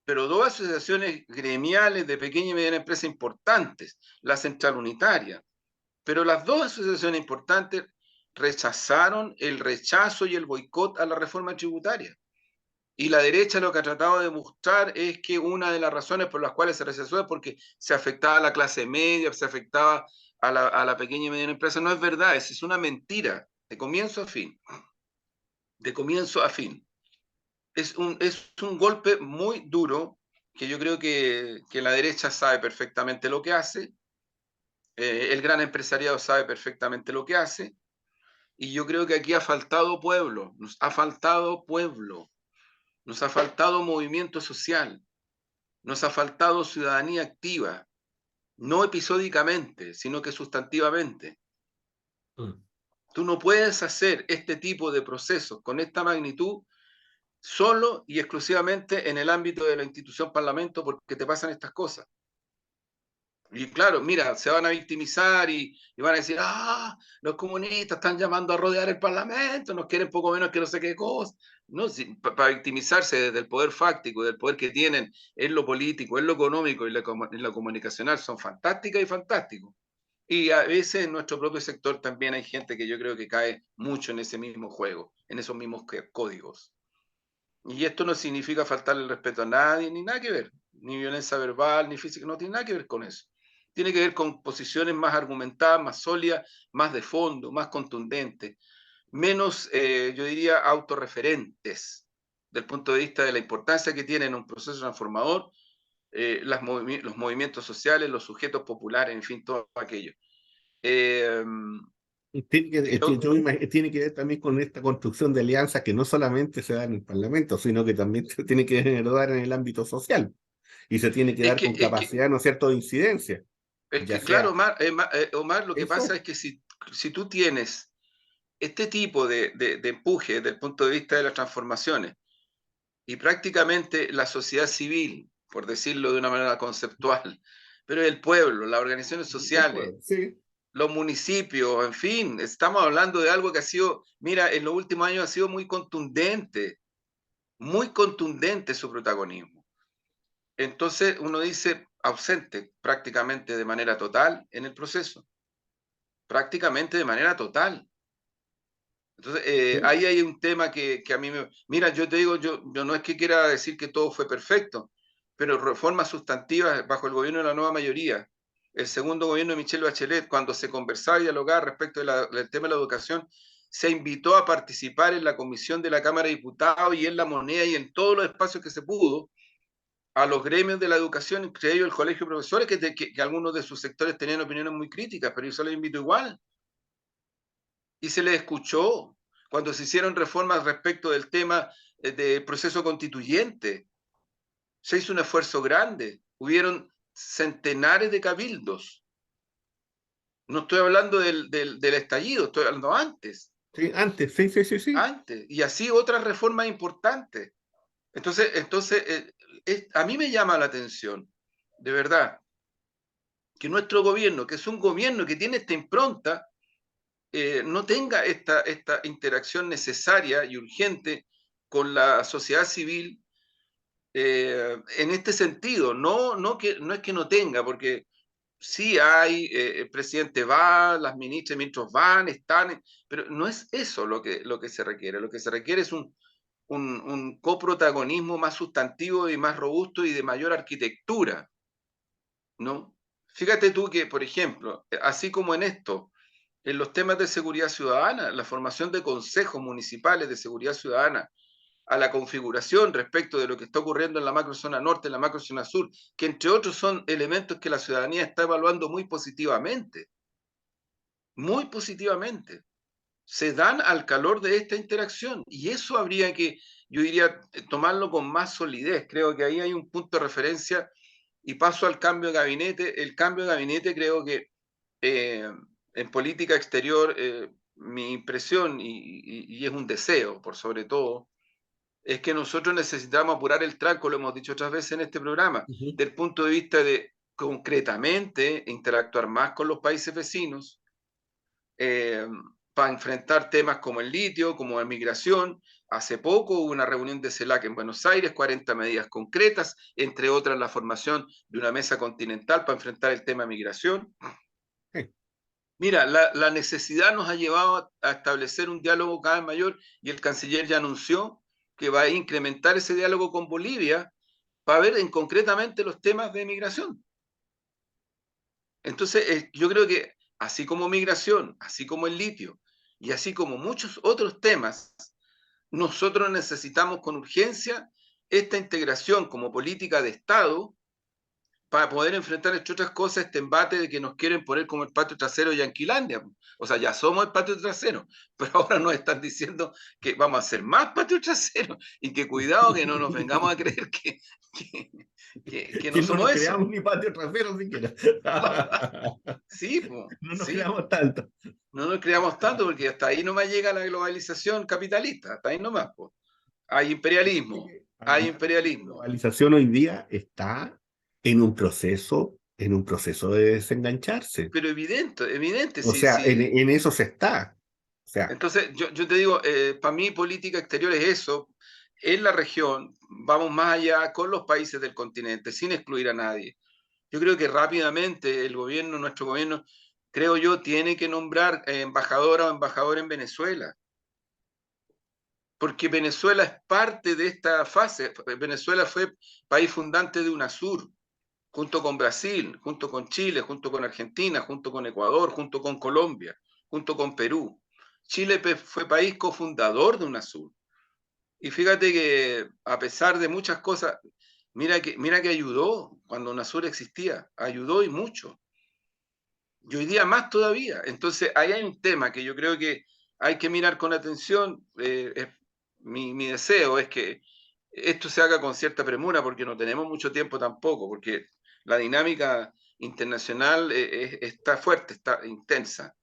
Pero dos asociaciones gremiales de pequeña y mediana empresa importantes, la Central Unitaria, pero las dos asociaciones importantes rechazaron el rechazo y el boicot a la reforma tributaria. Y la derecha lo que ha tratado de mostrar es que una de las razones por las cuales se rechazó es porque se afectaba a la clase media, se afectaba a la pequeña y mediana empresa. No es verdad, es una mentira, de comienzo a fin. De comienzo a fin. Es un golpe muy duro que yo creo que la derecha sabe perfectamente lo que hace, el gran empresariado sabe perfectamente lo que hace, y yo creo que aquí ha faltado pueblo, nos ha faltado pueblo, nos ha faltado movimiento social, nos ha faltado ciudadanía activa, no episódicamente, sino que sustantivamente. Tú no puedes hacer este tipo de procesos con esta magnitud solo y exclusivamente en el ámbito de la institución Parlamento porque te pasan estas cosas. Y claro, mira, se van a victimizar y van a decir, los comunistas están llamando a rodear el Parlamento, nos quieren poco menos que no sé qué cosa. No, si, para victimizarse desde el poder fáctico, del poder que tienen en lo político, en lo económico y en lo comunicacional, son fantásticas y fantásticos. Y a veces en nuestro propio sector también hay gente que yo creo que cae mucho en ese mismo juego, en esos mismos códigos. Y esto no significa faltarle el respeto a nadie, ni nada que ver, ni violencia verbal, ni física, no tiene nada que ver con eso. Tiene que ver con posiciones más argumentadas, más sólidas, más de fondo, más contundentes, menos, yo diría, autorreferentes, del punto de vista de la importancia que tiene en un proceso transformador los movimientos sociales, los sujetos populares, en fin, todo aquello. Eh, Tiene que ver también con esta construcción de alianzas que no solamente se da en el Parlamento, sino que también se tiene que dar en el ámbito social y se tiene que es dar que, con es que, capacidad, ¿no es cierto?, de incidencia, es ya que claro, sea Omar, lo que pasa eso. es que si tú tienes este tipo de empuje desde el punto de vista de las transformaciones y prácticamente la sociedad civil, por decirlo de una manera conceptual, pero el pueblo, las organizaciones sociales, Sí, los municipios, en fin, estamos hablando de algo que ha sido, mira, en los últimos años ha sido muy contundente su protagonismo. Entonces uno dice ausente prácticamente de manera total en el proceso, prácticamente de manera total. Entonces, Sí, ahí hay un tema que a mí me... Mira, yo te digo, yo no es que quiera decir que todo fue perfecto, pero reformas sustantivas bajo el gobierno de la nueva mayoría, el segundo gobierno de Michelle Bachelet, cuando se conversaba y dialogaba respecto del tema de la educación, se invitó a participar en la comisión de la Cámara de Diputados y en la moneda y en todos los espacios que se pudo a los gremios de la educación, entre ellos el Colegio de Profesores, que algunos de sus sectores tenían opiniones muy críticas, pero yo se los invito igual y se les escuchó cuando se hicieron reformas respecto del tema del proceso constituyente. Se hizo un esfuerzo grande, hubieron centenares de cabildos. No estoy hablando del estallido, estoy hablando antes, sí, antes, sí, sí, sí, sí. antes, y así otras reformas importantes. Entonces a mí me llama la atención, de verdad, que nuestro gobierno, que es un gobierno que tiene esta impronta, no tenga esta interacción necesaria y urgente con la sociedad civil en este sentido. No es que no tenga, porque sí hay, el presidente va, las ministras y ministros van, están, pero no es eso lo que se requiere. Lo que se requiere es un coprotagonismo más sustantivo y más robusto y de mayor arquitectura, ¿no? Fíjate tú que, por ejemplo, así como en esto, en los temas de seguridad ciudadana, la formación de consejos municipales de seguridad ciudadana, a la configuración respecto de lo que está ocurriendo en la macrozona norte, en la macrozona sur, que entre otros son elementos que la ciudadanía está evaluando muy positivamente, se dan al calor de esta interacción y eso habría que, yo diría, tomarlo con más solidez. Creo que ahí hay un punto de referencia y paso al cambio de gabinete. El cambio de gabinete creo que eh, en política exterior, mi impresión, y es un deseo por sobre todo, es que nosotros necesitamos apurar el tranco, lo hemos dicho otras veces en este programa, Ujú. del punto de vista de concretamente interactuar más con los países vecinos eh, para enfrentar temas como el litio, como la migración. Hace poco hubo una reunión de CELAC en Buenos Aires, 40 medidas concretas, entre otras la formación de una mesa continental para enfrentar el tema de migración. Sí. Mira, la necesidad nos ha llevado a establecer un diálogo cada vez mayor y el canciller ya anunció que va a incrementar ese diálogo con Bolivia para ver en concretamente los temas de migración. Entonces, yo creo que así como migración, así como el litio y así como muchos otros temas, nosotros necesitamos con urgencia esta integración como política de Estado para poder enfrentar, entre otras cosas, este embate de que nos quieren poner como el patio trasero de Yanquilandia. O sea, ya somos el patio trasero, pero ahora nos están diciendo que vamos a ser más patio trasero y que cuidado que no nos vengamos a creer que, que no Que no nos somos eso. creamos ni patio trasero siquiera. Sí, pues, No nos sí, creamos tanto. no nos creamos tanto porque hasta ahí nomás llega la globalización capitalista, hasta ahí nomás, pues. Hay imperialismo, hay Además, la imperialismo. globalización hoy día está en un proceso de desengancharse. Pero evidente, evidente, O sí, sea, sí. en eso se está. O sea, Entonces, yo te digo, para mí política exterior es eso. En la región vamos más allá con los países del continente, sin excluir a nadie. Yo creo que rápidamente el gobierno, nuestro gobierno, creo yo, tiene que nombrar embajadora o embajador en Venezuela, porque Venezuela es parte de esta fase. Venezuela fue país fundante de UNASUR, junto con Brasil, junto con Chile, junto con Argentina, junto con Ecuador, junto con Colombia, junto con Perú. Chile fue país cofundador de UNASUR. Y fíjate que a pesar de muchas cosas, mira que ayudó cuando UNASUR existía, ayudó y mucho. Y hoy día más todavía. Entonces, ahí hay un tema que yo creo que hay que mirar con atención. Mi deseo es que esto se haga con cierta premura porque no tenemos mucho tiempo tampoco, porque la dinámica internacional está fuerte, está intensa.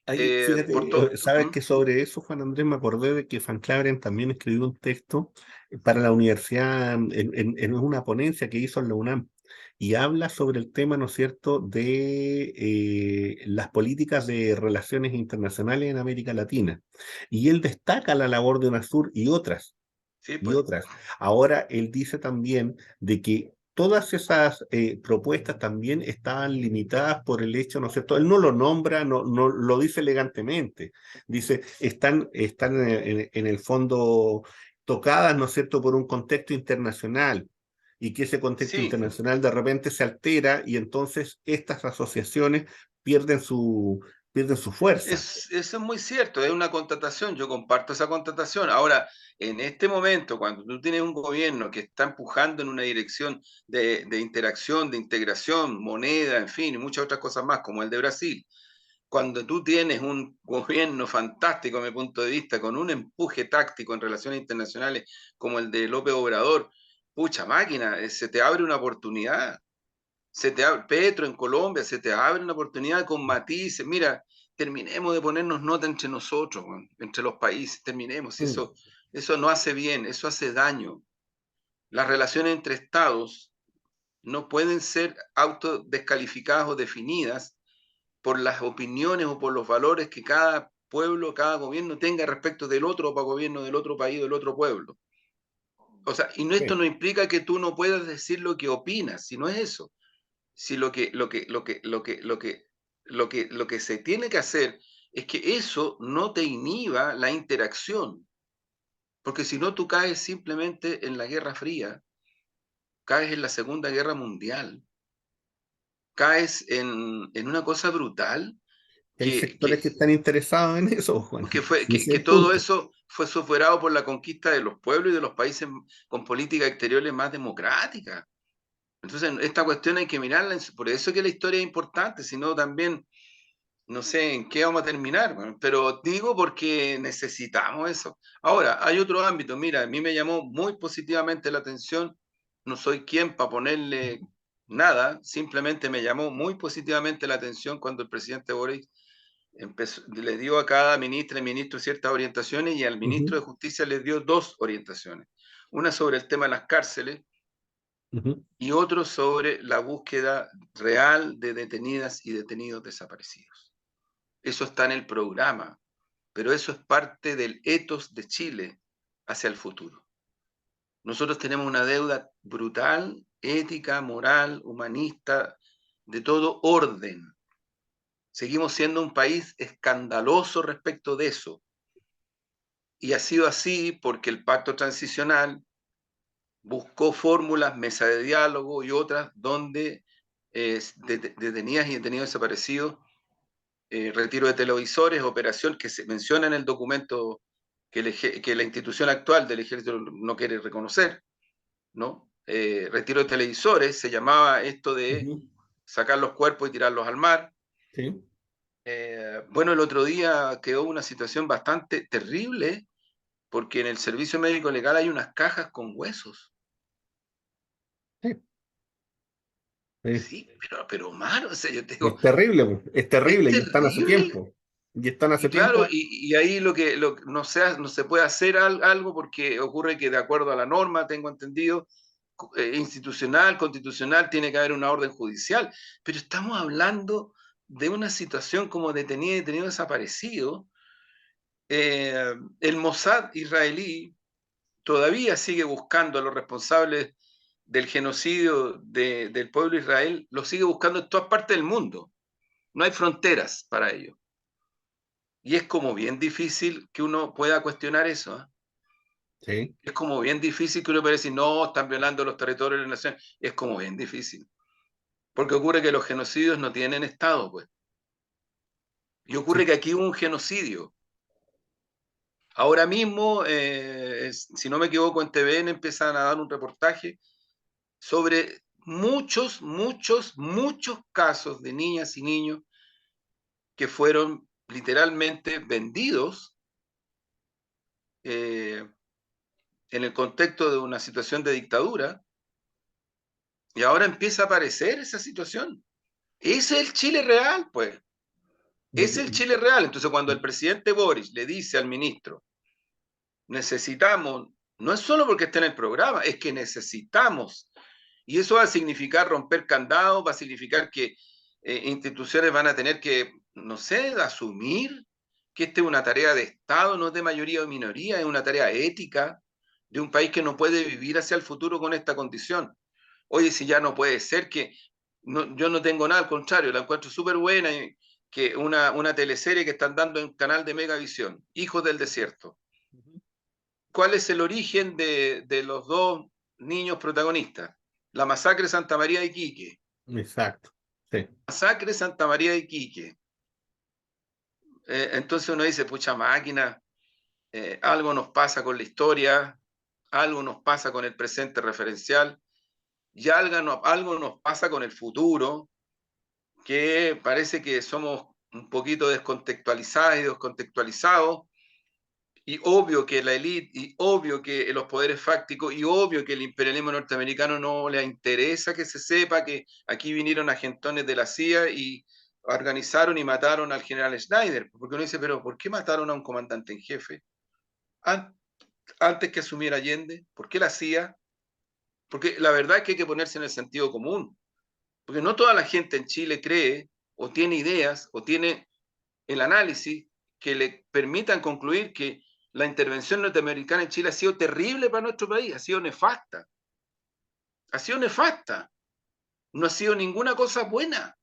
ahí, Por fíjate, todo. sabes que sobre eso, Juan Andrés, me acordé de que Van Claveren también escribió un texto para la universidad en una ponencia que hizo en la UNAM. y habla sobre el tema, ¿no es cierto?, de las políticas de relaciones internacionales en América Latina. Y él destaca la labor de UNASUR Sí, y pues. otras. Ahora él dice también de que todas esas propuestas también estaban limitadas por el hecho, ¿no es cierto? Él no lo nombra, no lo dice elegantemente. Dice, están en el fondo tocadas, ¿no es cierto?, por un contexto internacional y que ese contexto Sí, internacional de repente se altera y entonces estas asociaciones pierden su fuerza. eso es muy cierto, es una constatación, yo comparto esa constatación. Ahora, en este momento, cuando tú tienes un gobierno que está empujando en una dirección de interacción, de integración, moneda, en fin, y muchas otras cosas más, como el de Brasil, cuando tú tienes un gobierno fantástico, a mi punto de vista, con un empuje táctico en relaciones internacionales como el de López Obrador, pucha máquina, se te abre una oportunidad. Petro en Colombia, se te abre una oportunidad con matices. Mira, terminemos de ponernos nota entre nosotros, weón, entre los países, terminemos. Mm, Eso no hace bien, eso hace daño. Las relaciones entre estados no pueden ser autodescalificadas o definidas por las opiniones o por los valores que cada pueblo, cada gobierno tenga respecto del otro gobierno, del otro país, del otro pueblo. O sea, y esto sí, no implica que tú no puedas decir lo que opinas, si no es eso. Si lo que se tiene que hacer es que eso no te inhiba la interacción, porque si no tú caes simplemente en la Guerra Fría, caes en la Segunda Guerra Mundial, caes en una cosa brutal hay que, sectores que, que están interesados en eso, Juan. Y ese es que el todo punto. eso fue superado por la conquista de los pueblos y de los países con políticas exteriores más democráticas. Entonces, esta cuestión hay que mirarla, por eso que la historia es importante, sino también no sé en qué vamos a terminar, bueno, pero digo porque necesitamos eso. Ahora, hay otro ámbito, mira, a mí me llamó muy positivamente la atención, no soy quien para ponerle nada, simplemente me llamó muy positivamente la atención cuando el presidente Boris le dio a cada ministra y ministro ciertas orientaciones y al ministro Ujú, de Justicia le dio dos orientaciones. Una sobre el tema de las cárceles ujú. y otro sobre la búsqueda real de detenidas y detenidos desaparecidos. Eso está en el programa, pero eso es parte del etos de Chile hacia el futuro. Nosotros tenemos una deuda brutal, ética, moral, humanista, de todo orden. Seguimos siendo un país escandaloso respecto de eso. Y ha sido así porque el pacto transicional buscó fórmulas, mesa de diálogo y otras donde detenidas y detenidos desaparecidos, retiro de televisores, operación que se menciona en el documento que la institución actual del ejército no quiere reconocer, ¿no? Retiro de televisores, se llamaba esto de Ujú, sacar los cuerpos y tirarlos al mar. sí, Bueno, el otro día quedó una situación bastante terrible porque en el servicio médico legal hay unas cajas con huesos. sí, sí. Sí, pero malo, o sea, yo te digo, Es es terrible y están hace terrible. tiempo. Y están Y hace claro, tiempo. y ahí no se puede hacer algo porque ocurre que de acuerdo a la norma, tengo entendido, institucional, constitucional, tiene que haber una orden judicial. Pero estamos hablando de una situación como detenido y detenido desaparecido. El Mossad israelí todavía sigue buscando a los responsables del genocidio del pueblo de Israel, lo sigue buscando en todas partes del mundo. No hay fronteras para ello. Y es como bien difícil que uno pueda cuestionar eso. ¿Eh? Sí, Es como bien difícil que uno pueda decir, no, están violando los territorios de la nación. Es como bien difícil. Porque ocurre que los genocidios no tienen Estado, pues. Y ocurre sí. que aquí hubo un genocidio. Ahora mismo, si no me equivoco, en TVN empiezan a dar un reportaje sobre muchos casos de niñas y niños que fueron literalmente vendidos eh, en el contexto de una situación de dictadura. Y ahora empieza a aparecer esa situación. Ese es el Chile real, pues. Lo Es que- el Chile real. Entonces, cuando el presidente Boris le dice al ministro, necesitamos, no es solo porque esté en el programa, es que necesitamos Y eso va a significar romper candados, va a significar que instituciones van a tener que, no sé, asumir que esta es una tarea de Estado, no es de mayoría o minoría, es una tarea ética de un país que no puede vivir hacia el futuro con esta condición. Oye, si ya no puede ser que no, yo no tengo nada, al contrario, la encuentro súper buena, que una teleserie que están dando en el canal de Megavisión, Hijos del Desierto. ¿Cuál es el origen de los dos niños protagonistas? La masacre de Santa María de Iquique. Exacto. Sí. Masacre de Santa María de Iquique. Entonces uno dice, pucha máquina, algo nos pasa con la historia, algo nos pasa con el presente referencial, y algo nos pasa con el futuro, que parece que somos un poquito descontextualizados y descontextualizados, y obvio que la élite, y obvio que los poderes fácticos, y obvio que el imperialismo norteamericano no le interesa que se sepa que aquí vinieron agentones de la CIA y organizaron y mataron al general Schneider, porque uno dice, pero ¿por qué mataron a un comandante en jefe? Antes que asumiera Allende, ¿por qué la CIA? Porque la verdad es que hay que ponerse en el sentido común, porque no toda la gente en Chile cree o tiene ideas o tiene el análisis que le permitan concluir que la intervención norteamericana en Chile ha sido terrible para nuestro país, ha sido nefasta, ha sido nefasta, no ha sido ninguna cosa buena,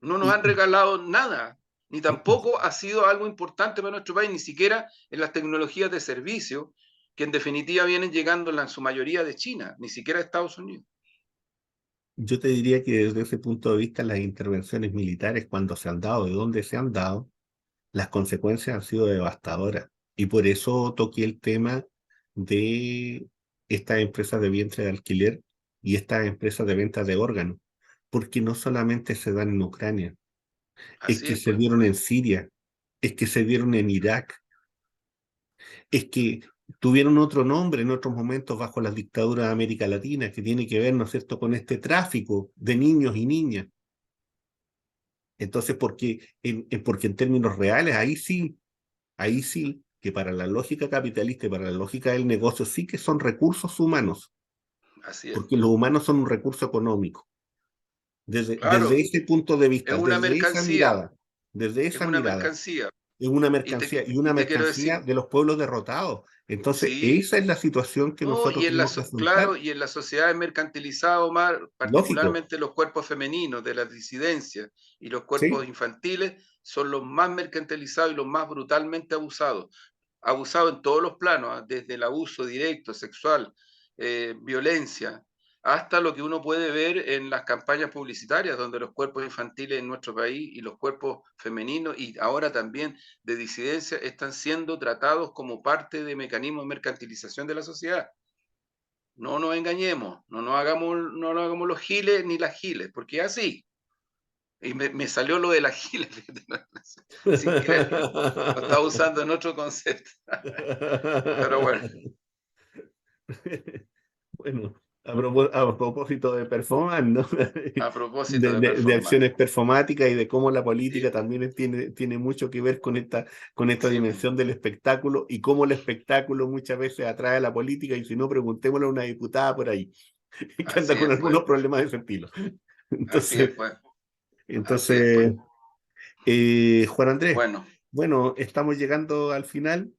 no nos Y, han regalado nada, ni tampoco ha sido algo importante para nuestro país, ni siquiera en las tecnologías de servicio, que en definitiva vienen llegando en su mayoría de China, ni siquiera de Estados Unidos. yo te diría que desde ese punto de vista las intervenciones militares, cuando se han dado, de dónde se han dado, las consecuencias han sido devastadoras. Y por eso toqué el tema de estas empresas de vientre de alquiler y estas empresas de venta de órganos, porque no solamente se dan en Ucrania, es Así que es, se pues. dieron en Siria, es que se dieron en Irak, es que tuvieron otro nombre en otros momentos bajo las dictaduras de América Latina, que tiene que ver, ¿no es cierto?, con este tráfico de niños y niñas. Entonces, porque en términos reales, ahí sí, que para la lógica capitalista y para la lógica del negocio sí que son recursos humanos, Así es. porque los humanos son un recurso económico. Desde Claro, ese punto de es vista, una mercancía, desde es esa una mirada, mercancía. es una Y mercancía te, y una y te quiero mercancía decir, de los pueblos derrotados. Entonces, sí, esa es la situación que no, nosotros y tenemos que claro, afrontar. y en las sociedades mercantilizadas, Omar, Lógico, particularmente los cuerpos femeninos de las disidencias y los cuerpos ¿sí? infantiles, son los más mercantilizados y los más brutalmente abusados. Abusados en todos los planos, desde el abuso directo, sexual, violencia, hasta lo que uno puede ver en las campañas publicitarias, donde los cuerpos infantiles en nuestro país y los cuerpos femeninos y ahora también de disidencia están siendo tratados como parte de mecanismos de mercantilización de la sociedad. No nos engañemos, no nos hagamos los giles ni las giles, porque es así. Y me salió lo de las giles, sin querer, lo estaba usando en otro concepto. Pero bueno, Bueno, a propósito de performance, ¿no? a propósito de De performance. acciones performáticas y de cómo la Sí, política pues, también tiene mucho que ver con esta sí, pues, dimensión del espectáculo y cómo el espectáculo muchas veces atrae a la política y si no, preguntémosle a una diputada por ahí que anda así con es, pues, algunos problemas de ese estilo. así es, Entonces, pues, así es, pues. entonces Juan Andrés, Bueno, bueno, estamos llegando al final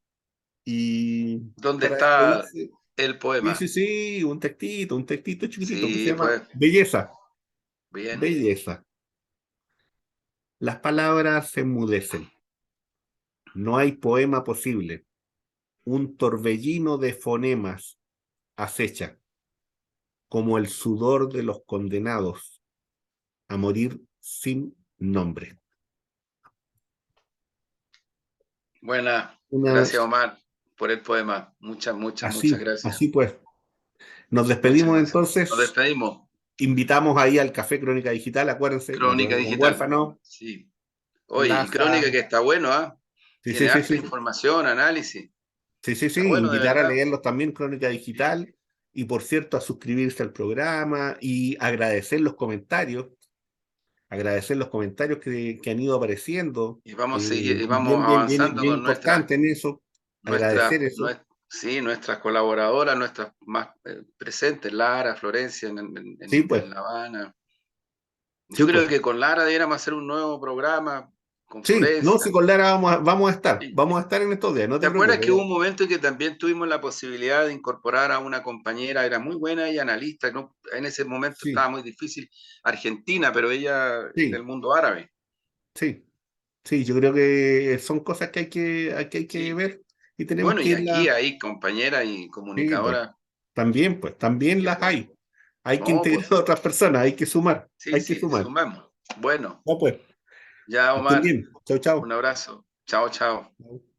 y ¿dónde para está despedirse. el Sí, poema? sí, sí, un textito chiquitito que se Sí, llama pues, Belleza, bien. Belleza. Las palabras se enmudecen, no hay poema posible, un torbellino de fonemas acecha, como el sudor de los condenados a morir sin nombre. Buena, Una, gracias Omar por el poema. Muchas, muchas, muchas gracias. así pues, nos Muchas despedimos gracias. Nos entonces, despedimos. invitamos ahí al Café Crónica Digital, acuérdense, Crónica los digital. huérfanos, Sí. Oye, y Plaza, Crónica que está bueno, ¿ah? sí, sí, Tiene sí, harta sí, información, análisis. sí, sí, sí, Está bueno, de invitar a verdad. leerlos también, Crónica Sí. Digital, y por cierto, a suscribirse al programa y agradecer los comentarios que han ido apareciendo, Y vamos a seguir, y vamos bien avanzando bien con importante en eso, agradecer eso, sí, nuestras colaboradoras, nuestras más presentes, Lara, Florencia Sí, pues, en La Habana. sí, Yo pues. creo que con Lara deberíamos hacer un nuevo programa, con Sí, no, Florencia. si con Lara Sí. vamos a estar en estos días, no ¿Te te acuerdas preocupes. que hubo un momento en que también tuvimos la posibilidad de incorporar a una compañera, era muy buena y analista, ¿no? En ese momento Sí, estaba muy difícil, Argentina, pero ella del sí, mundo árabe. sí, sí, yo creo que son cosas que hay que Sí. ver y tenemos Bueno, que y aquí irla, hay compañeras y sí, comunicadoras pues, también que las por... hay. Hay que No, integrar pues a otras personas, sí, hay que sí, sumar. sumamos. Bueno, No, pues, ya que estén Omar, bien. Chau, un chau. abrazo. Chao, chao. Chau.